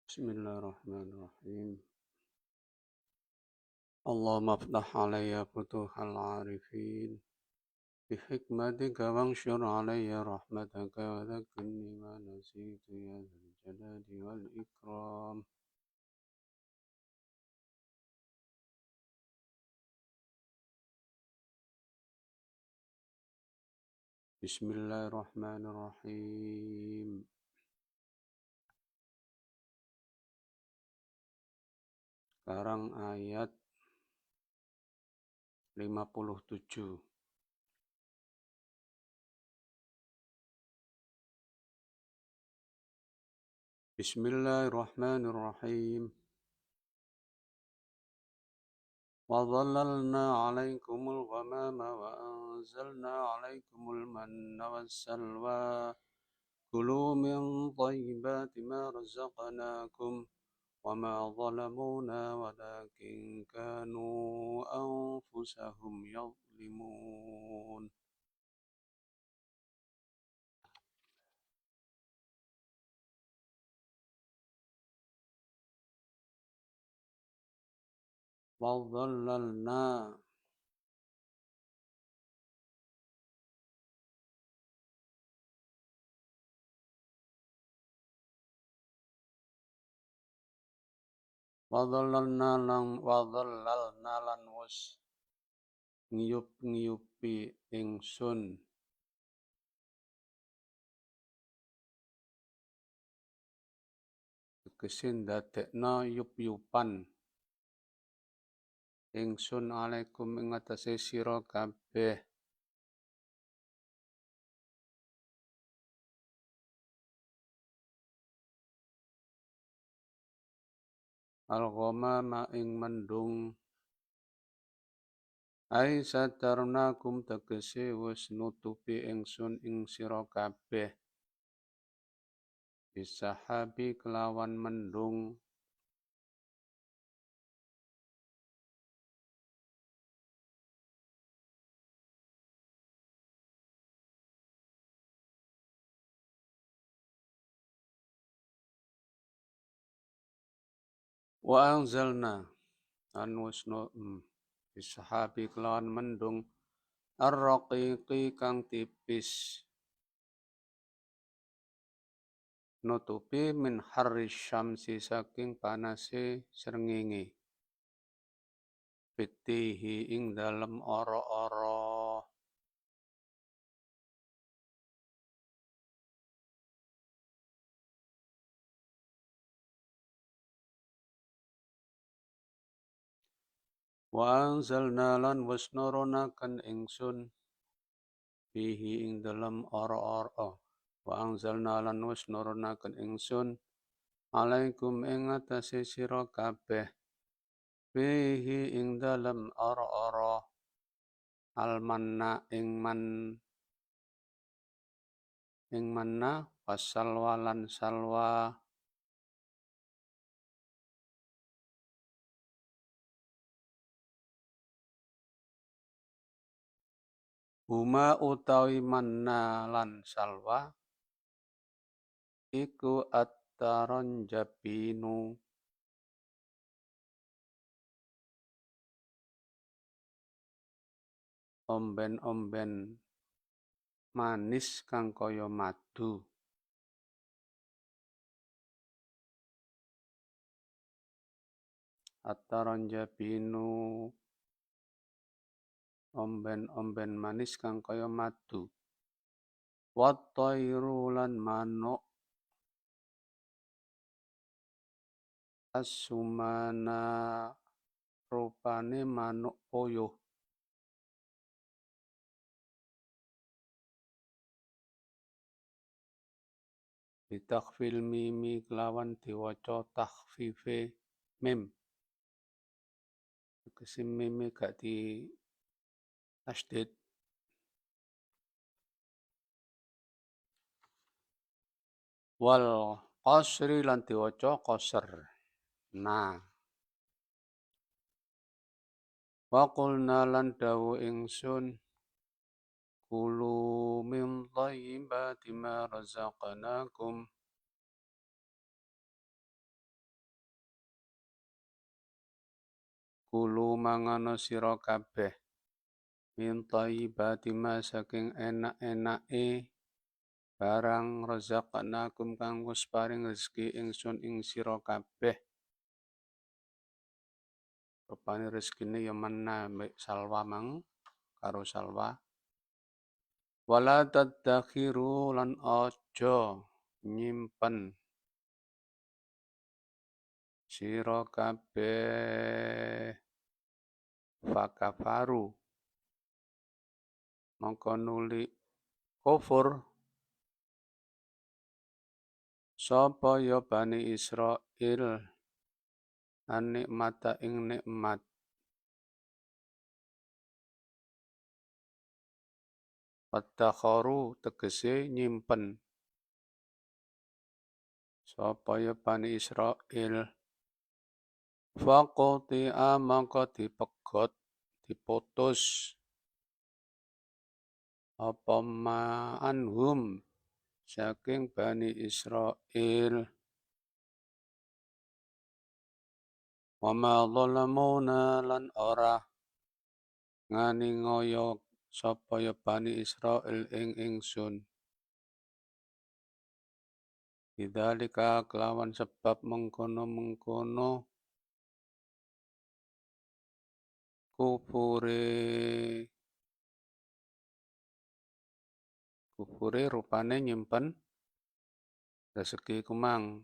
Bismillahirrahmanirrahim. Allahumma aftah alayya futuhal arifin bihikmatika wanshur alayya rahmataka wa dhakkirni ma nasitu ya dzal jalali wal ikram. Bismillahirrahmanirrahim. Sekarang ayat 57. Bismillahirrahmanirrahim. وظللنا عليكم الغمام وأنزلنا عليكم المن والسلوى كلوا من طيبات ما رزقناكم وما ظلمونا ولكن كانوا أنفسهم يظلمون وظللنا lan wis ngiyup-ngiyupi ingsun tegese ndadekna yup-yupan ingsun alaikum ing atase sira kabeh al-ghamama ing mendung ai satarnakum tegese wis nutupi ingsun ing sira kabeh bisahabi kelawan mendung wa anzalna an wasno bisahabi kelawan mendung ar-raqiqi kang tipis nutupi min harri syamsi saking panase srengenge fitihi ing dalem ora-ora wa anzalna lan wasnurunaken ingsun fihi ing dalem ora-ora wa anzalna lan wasnurunaken ingsun alaikum ing atase sira kabeh fihi ing dalem ora-ora almanna ing manna wasalwa lan salwa huma utawi manna lan salwa iku attaron jabinu omben-omben manis kang kaya madu attaron jabinu omben-omben manis kang kaya madu wattairu lan manuk asumana rupane manuk puyuh bitakhfil mimi kelawan diwaca takhfife mim tegese mime gak di tasdid wal qasri lan diwaca qasr nah wa qulna lan dawu ingsun kulu min thayyibati ma razaqnakum Kulu mangano sira kabeh min thayyibati ma saking enak-enake barang razaqnakum kang wis paring rezeki ingsun ing sira kabeh. Rupane rezekine ya manna mbek salwa mang karo salwa. Wala tadakhiru lan aja nyimpen sira kabeh fakafaru mongko nuli kufur sapa ya Bani Israil an nikmata ing nikmat Wattakharu tegese nyimpen sapa ya Bani Israil faqti'a mongko dipegot diputus apa ma'anhum saking Bani Israil wa ma zalamuna lan ora ngani ngoyo sapa ya Bani Israil ing ingsun bidzalika kelawan sebab mengkono-mengkono kufure rupane nyimpen rezeki kumang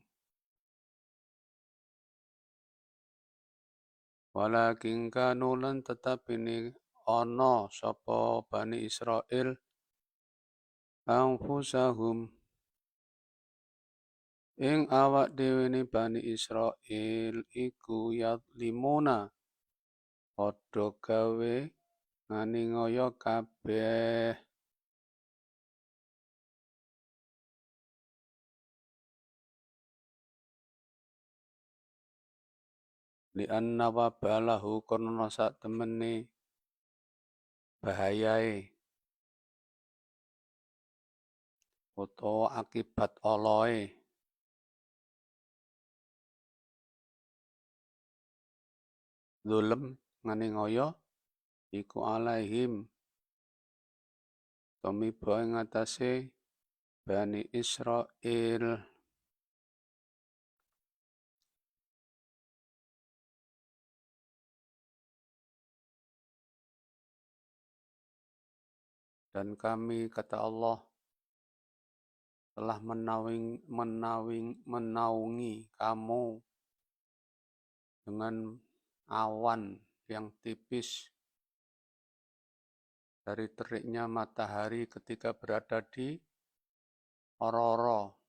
walakin kanu lan tetap ini ana sapa Bani Israil anfusahum ing awak dhewe ne Bani Israil iku yadlimuna padha gawe ngani ngoyo kabeh li anna wabalahu karena sak temene bahayae utawa akibat oloe zulm ngani ngoyo iku alaihim tumiba ing atase Bani Israil dan kami kata Allah telah menaungi kamu dengan awan yang tipis dari teriknya matahari ketika berada di Ororo.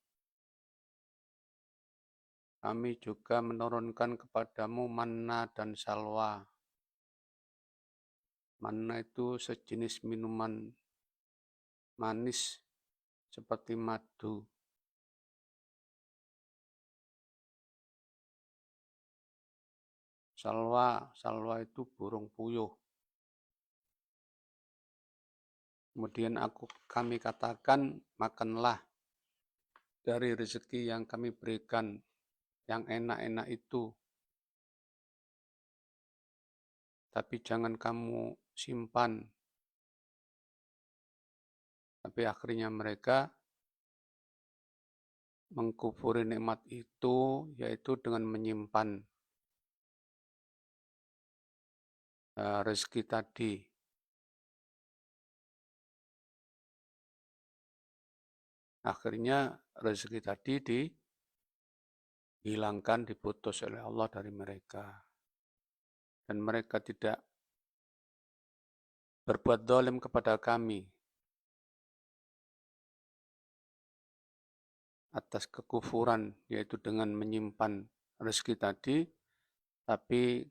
Kami juga menurunkan kepadamu manna dan salwa. Manna itu sejenis minuman manis seperti madu. Salwa itu burung puyuh. Kemudian kami katakan, makanlah dari rezeki yang kami berikan, yang enak-enak itu. Tapi jangan kamu simpan. Tapi akhirnya mereka mengkufuri nikmat itu, yaitu dengan menyimpan rezeki tadi. Akhirnya rezeki tadi dihilangkan, diputus oleh Allah dari mereka. Dan mereka tidak berbuat zalim kepada kami atas kekufuran, yaitu dengan menyimpan rezeki tadi, tapi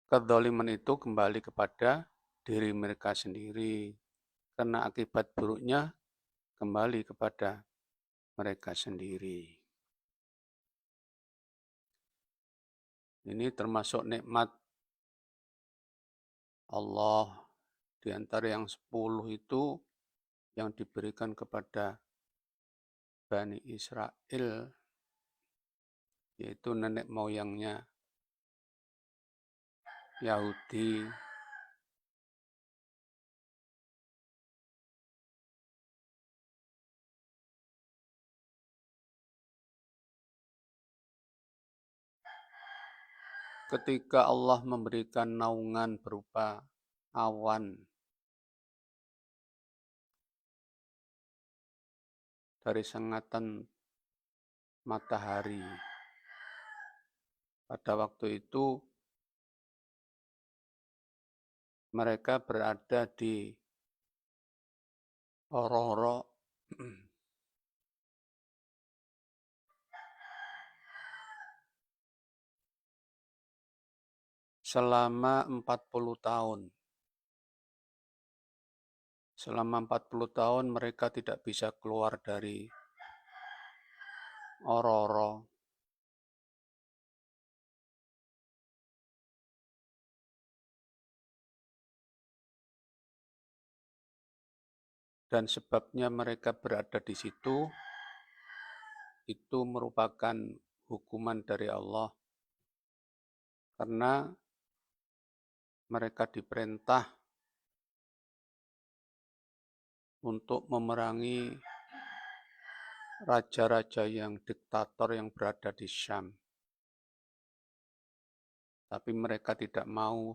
kezaliman itu kembali kepada diri mereka sendiri, karena akibat buruknya kembali kepada mereka sendiri. Ini termasuk nikmat Allah di antara yang 10 itu yang diberikan kepada Bani Israel yaitu nenek moyangnya Yahudi. Ketika Allah memberikan naungan berupa awan dari sengatan matahari, pada waktu itu mereka berada di Ororo selama 40 tahun. Selama 40 tahun mereka tidak bisa keluar dari Ororo. Dan sebabnya mereka berada di situ, itu merupakan hukuman dari Allah. Karena mereka diperintah untuk memerangi raja-raja yang diktator yang berada di Syam. Tapi mereka tidak mau,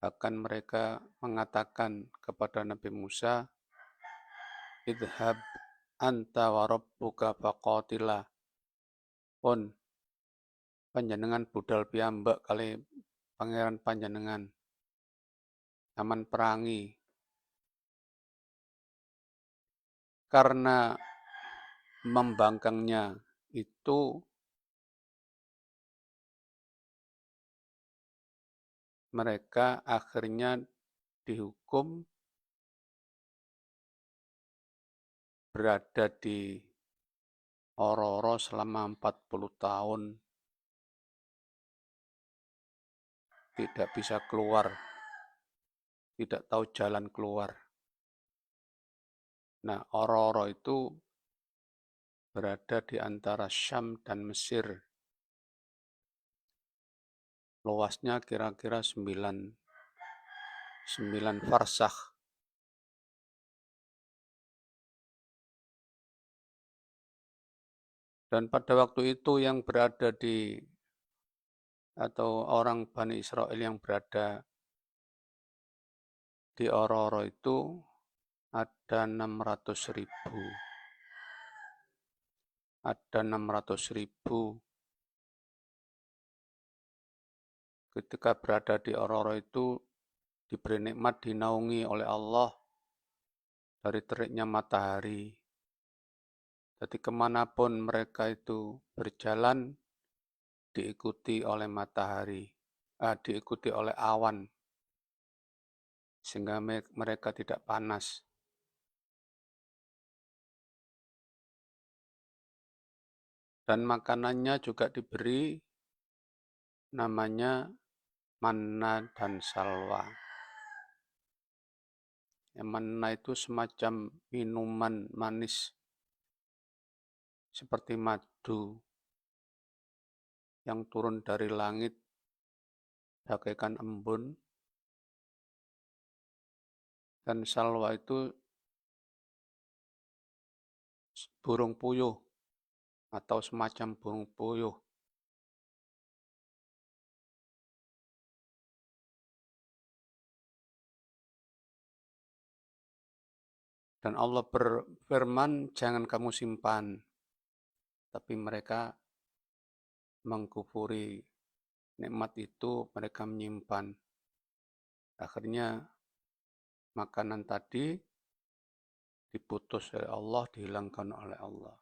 bahkan mereka mengatakan kepada Nabi Musa, idhab anta wa rabbuka faqatila. Pun panjenengan budal piyambak kali pangeran panjenengan aman perangi. Karena membangkangnya itu mereka akhirnya dihukum berada di Ororo selama 40 tahun, tidak bisa keluar, tidak tahu jalan keluar. Nah, Ororo itu berada di antara Syam dan Mesir. Luasnya kira-kira 9 farsakh. Dan pada waktu itu yang berada atau orang Bani Israel yang berada di Ororo itu ada 600.000. Ada 600.000 ketika berada di Ororo itu diberi nikmat dinaungi oleh Allah dari teriknya matahari. Jadi kemanapun mereka itu berjalan diikuti oleh matahari, diikuti oleh awan, sehingga mereka tidak panas. Dan makanannya juga diberi namanya manna dan salwa. Manna itu semacam minuman manis seperti madu yang turun dari langit bagaikan embun. Dan salwa itu burung puyuh atau semacam burung puyuh. Dan Allah berfirman, jangan kamu simpan. Tapi mereka mengkufuri nikmat itu, mereka menyimpan. Akhirnya makanan tadi diputus oleh Allah, dihilangkan oleh Allah.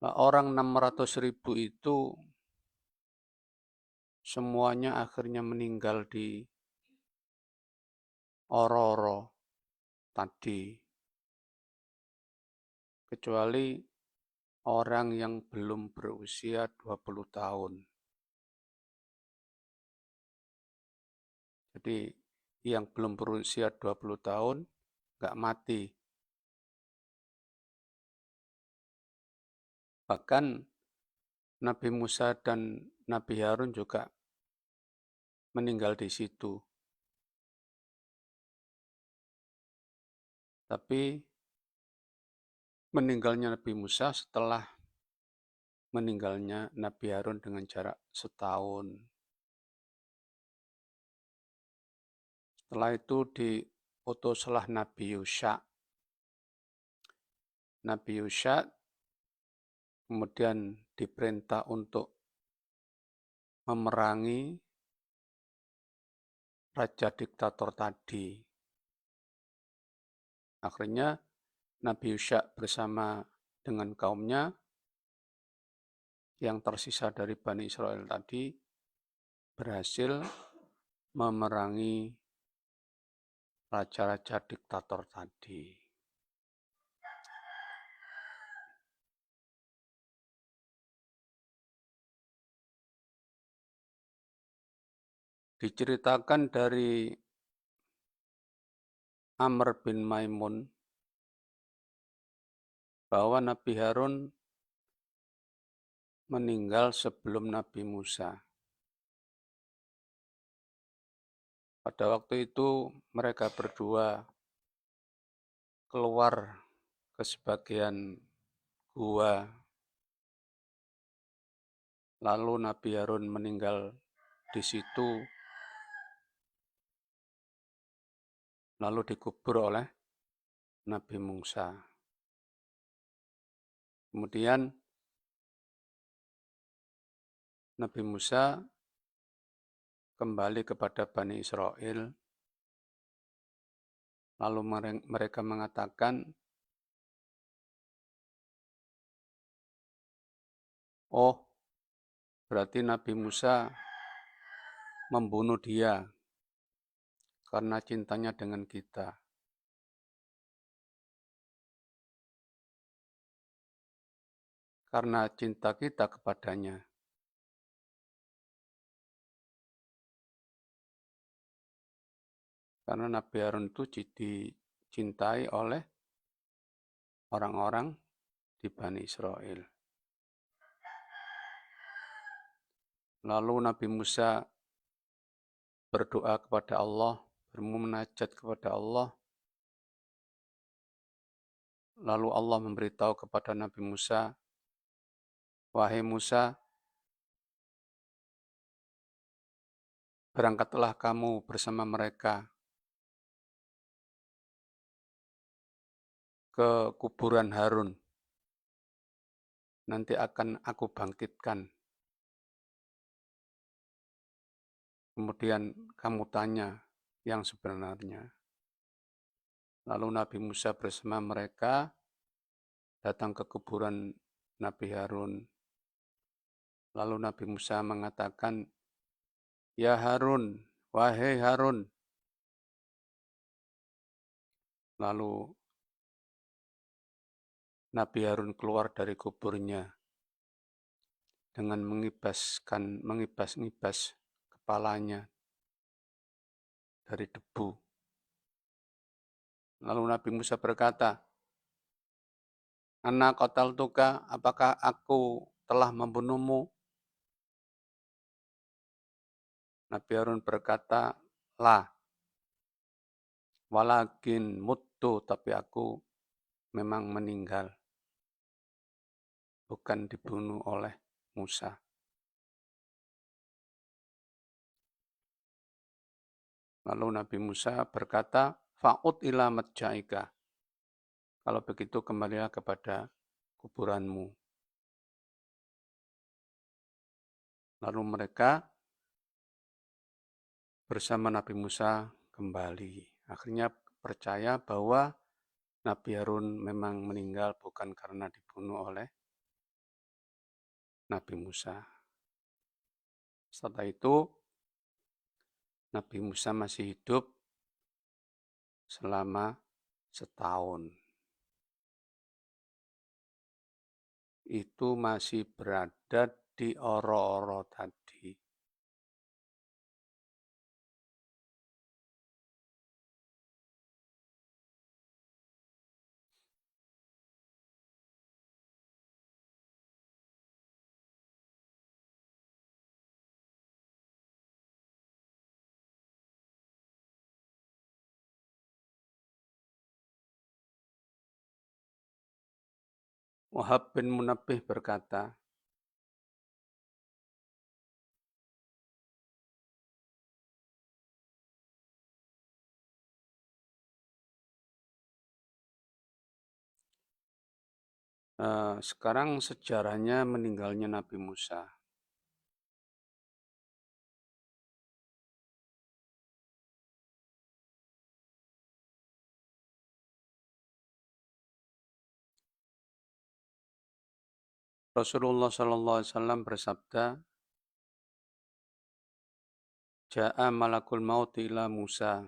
Nah, orang 600.000 itu semuanya akhirnya meninggal di Ororo tadi. Kecuali orang yang belum berusia 20 tahun. Jadi yang belum berusia 20 tahun nggak mati. Bahkan Nabi Musa dan Nabi Harun juga meninggal di situ. Tapi meninggalnya Nabi Musa setelah meninggalnya Nabi Harun dengan jarak setahun. Setelah itu diutuslah Nabi Yusha. Nabi Yusha kemudian diperintah untuk memerangi raja diktator tadi. Akhirnya Nabi Yusha bersama dengan kaumnya yang tersisa dari Bani Israel tadi berhasil memerangi raja-raja diktator tadi. Diceritakan dari Amr bin Maimun bahwa Nabi Harun meninggal sebelum Nabi Musa. Pada waktu itu mereka berdua keluar ke sebagian gua. Lalu Nabi Harun meninggal di situ, lalu dikubur oleh Nabi Musa. Kemudian Nabi Musa kembali kepada Bani Israel, lalu mereka mengatakan, oh berarti Nabi Musa membunuh dia karena cintanya dengan kita. Karena cinta kita kepadanya. Karena Nabi Harun itu dicintai oleh orang-orang di Bani Israel. Lalu Nabi Musa berdoa kepada Allah, bermunajat kepada Allah. Lalu Allah memberitahu kepada Nabi Musa, wahai Musa, berangkatlah kamu bersama mereka ke kuburan Harun. Nanti akan aku bangkitkan. Kemudian kamu tanya yang sebenarnya. Lalu Nabi Musa bersama mereka datang ke kuburan Nabi Harun. Lalu Nabi Musa mengatakan, ya Harun, wahai Harun. Lalu Nabi Harun keluar dari kuburnya dengan mengibas-ngibas kepalanya dari debu. Lalu Nabi Musa berkata, Ana qataltuka, apakah aku telah membunuhmu? Nabi Harun berkata, la, walakin muttu, tapi aku memang meninggal, bukan dibunuh oleh Musa. Lalu Nabi Musa berkata, fa'ud ila matja'ika. Kalau begitu kembalilah kepada kuburanmu. Lalu mereka bersama Nabi Musa kembali. Akhirnya percaya bahwa Nabi Harun memang meninggal bukan karena dibunuh oleh Nabi Musa. Setelah itu, Nabi Musa masih hidup selama setahun. Itu masih berada di Oro-Oro tadi. Wahab bin Munabbih berkata, sekarang sejarahnya meninggalnya Nabi Musa. Rasulullah SAW bersabda, Ja'a malakul maut ila Musa.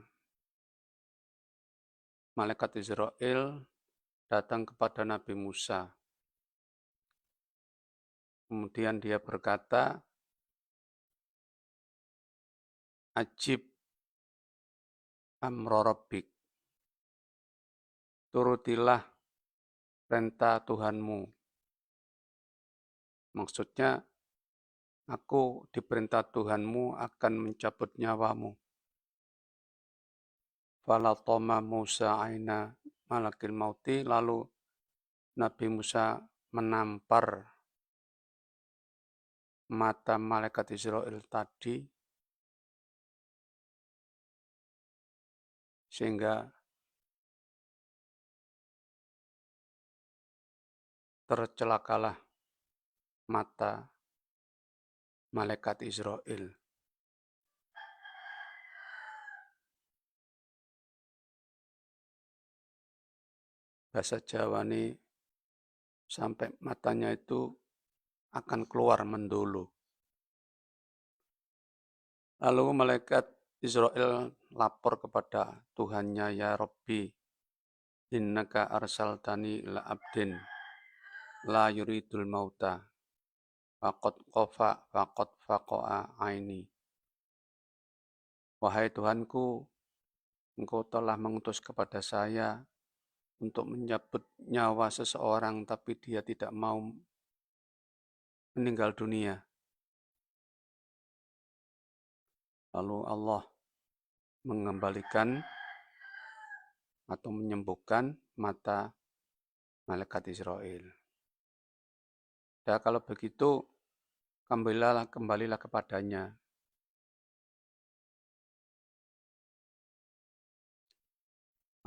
Malaikat Israel datang kepada Nabi Musa. Kemudian dia berkata, Ajib amro rabbik. Turutilah perintah Tuhanmu. Maksudnya, aku diperintah Tuhanmu akan mencabut nyawamu. Falatoma Musa aina malakil mauti. Lalu Nabi Musa menampar mata malaikat Israel tadi sehingga tercelakalah mata malaikat Israel. Bahasa Jawa ini sampai matanya itu akan keluar mendolo. Lalu malaikat Israel lapor kepada Tuhannya, ya Rabbi, innaka arsaltani ila abdin la yuridul mauta faqad faqa'a aini. Wahai Tuhanku, Engkau telah mengutus kepada saya untuk menyabut nyawa seseorang tapi dia tidak mau meninggal dunia. Lalu Allah mengembalikan atau menyembuhkan mata malaikat Israel. Ya, kalau begitu kembalilah kepadanya.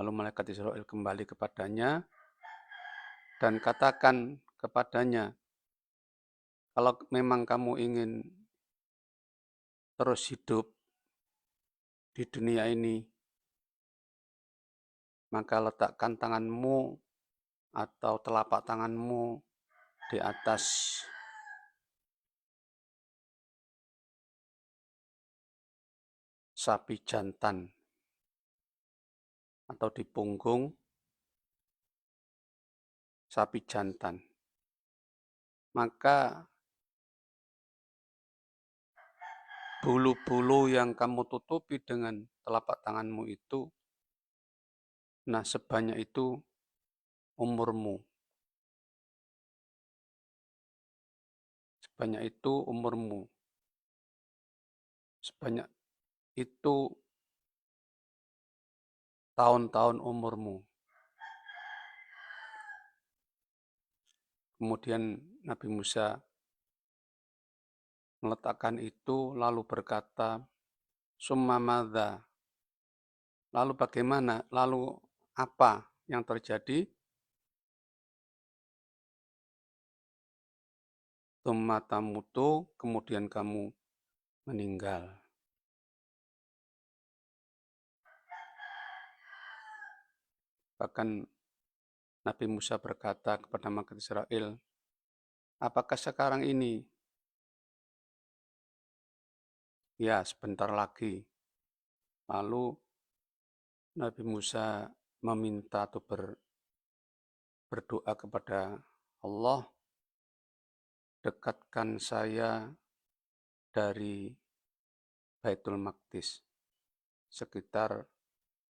Lalu malaikat Israel kembali kepadanya dan katakan kepadanya, kalau memang kamu ingin terus hidup di dunia ini, maka letakkan tanganmu atau telapak tanganmu di atas sapi jantan atau di punggung sapi jantan. Maka bulu-bulu yang kamu tutupi dengan telapak tanganmu itu, nah sebanyak itu umurmu. Sebanyak itu umurmu. Sebanyak itu tahun-tahun umurmu. Kemudian Nabi Musa meletakkan itu lalu berkata, summa madza. Lalu bagaimana? Lalu apa yang terjadi? Tsumma tamutu, kemudian kamu meninggal. Bahkan Nabi Musa berkata kepada malaikat Israel, apakah sekarang ini? Ya, sebentar lagi. Lalu Nabi Musa meminta atau berdoa kepada Allah, dekatkan saya dari Baitul Maqdis, sekitar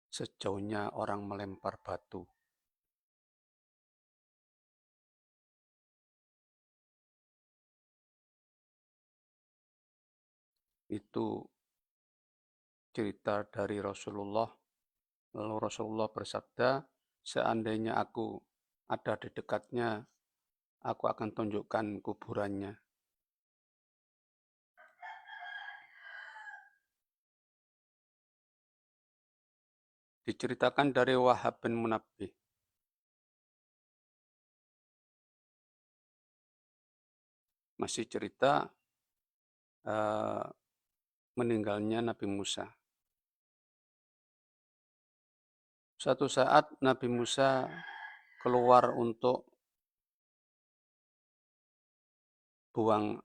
sejauhnya orang melempar batu. Itu cerita dari Rasulullah. Lalu Rasulullah bersabda, seandainya aku ada di dekatnya, aku akan tunjukkan kuburannya. Diceritakan dari Wahab bin Munabbih. Masih cerita meninggalnya Nabi Musa. Suatu saat Nabi Musa keluar untuk buang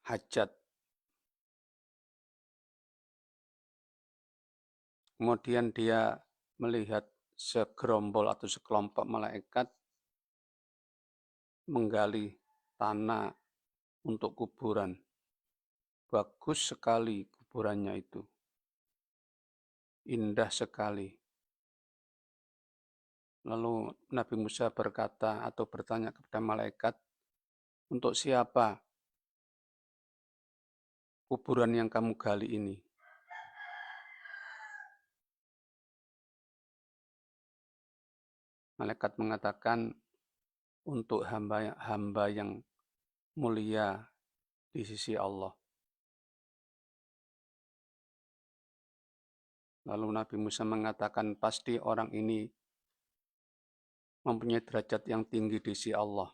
hajat. Kemudian dia melihat segerombol atau sekelompok malaikat menggali tanah untuk kuburan. Bagus sekali kuburannya itu. Indah sekali. Lalu Nabi Musa berkata atau bertanya kepada malaikat, untuk siapa kuburan yang kamu gali ini? Malaikat mengatakan, untuk hamba yang mulia di sisi Allah. Lalu Nabi Musa mengatakan, pasti orang ini mempunyai derajat yang tinggi di sisi Allah.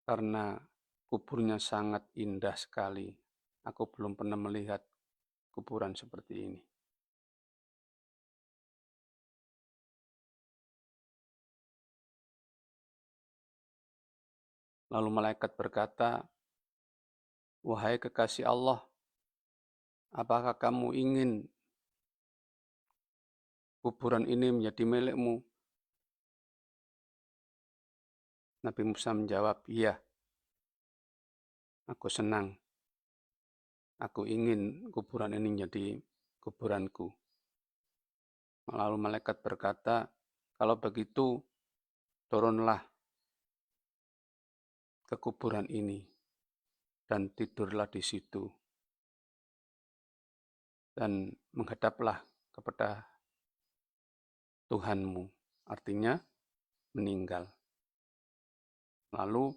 Karena kuburnya sangat indah sekali. Aku belum pernah melihat kuburan seperti ini. Lalu malaikat berkata, wahai kekasih Allah, apakah kamu ingin kuburan ini menjadi milikmu? Nabi Musa menjawab, iya, aku senang. Aku ingin kuburan ini menjadi kuburanku. Lalu malaikat berkata, kalau begitu turunlah ke kuburan ini dan tidurlah di situ. Dan menghadaplah kepada Tuhanmu, artinya meninggal. Lalu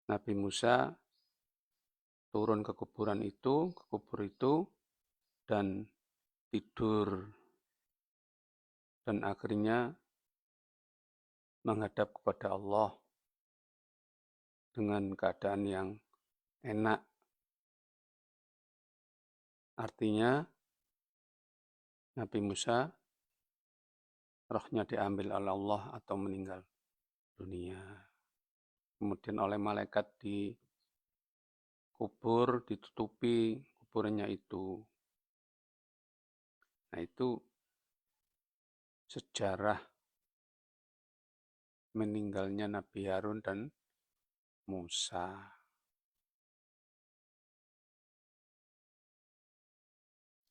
Nabi Musa turun ke kuburan itu, ke kubur itu, dan tidur. Dan akhirnya menghadap kepada Allah dengan keadaan yang enak. Artinya Nabi Musa rohnya diambil oleh Allah atau meninggal dunia. Kemudian oleh malaikat dikubur, ditutupi kuburannya itu. Nah itu sejarah meninggalnya Nabi Harun dan Musa.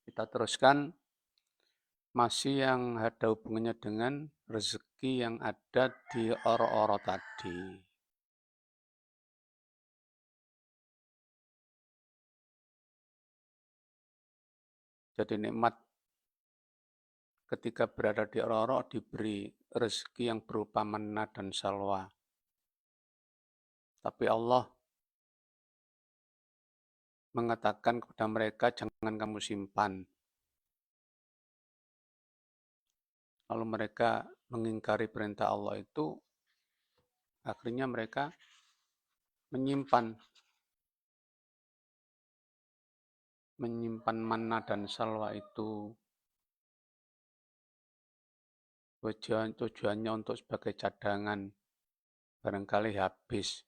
Kita teruskan, masih yang ada hubungannya dengan rezeki yang ada di oro-oro tadi. Jadi nikmat ketika berada di oro-oro diberi rezeki yang berupa manna dan salwa. Tapi Allah mengatakan kepada mereka, jangan kamu simpan. Lalu mereka mengingkari perintah Allah itu, akhirnya mereka menyimpan manna dan salwa itu. Tujuannya untuk sebagai cadangan, barangkali habis.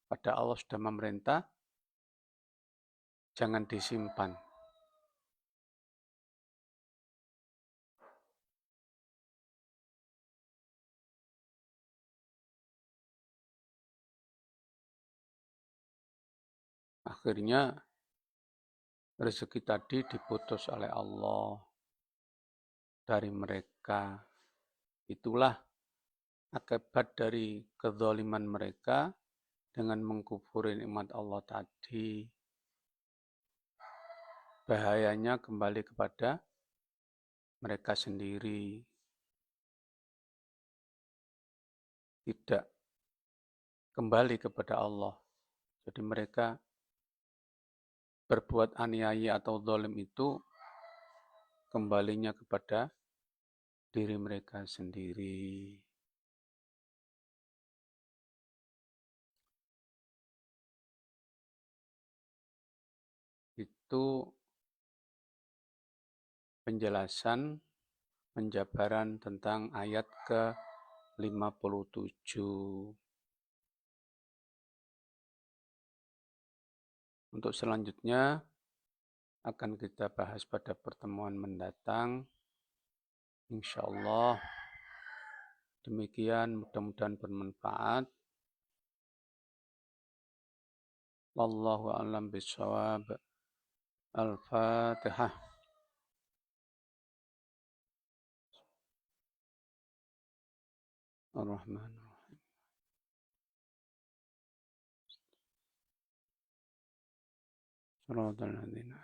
Pada Allah sudah memerintah, jangan disimpan. Akhirnya rezeki tadi diputus oleh Allah dari mereka. Itulah akibat dari kezaliman mereka dengan mengkufuri nikmat Allah tadi. bahayanya kembali kepada mereka sendiri, tidak kembali kepada Allah. Jadi mereka berbuat aniaya atau zalim itu kembalinya kepada diri mereka sendiri. Itu penjelasan penjabaran tentang ayat ke-57. Untuk selanjutnya akan kita bahas pada pertemuan mendatang. Insyaallah. Demikian, mudah-mudahan bermanfaat. Wallahu a'lam bishawab. Al-Fatihah. Ar-Rahman Ar-Rahim. Shiratal ladzina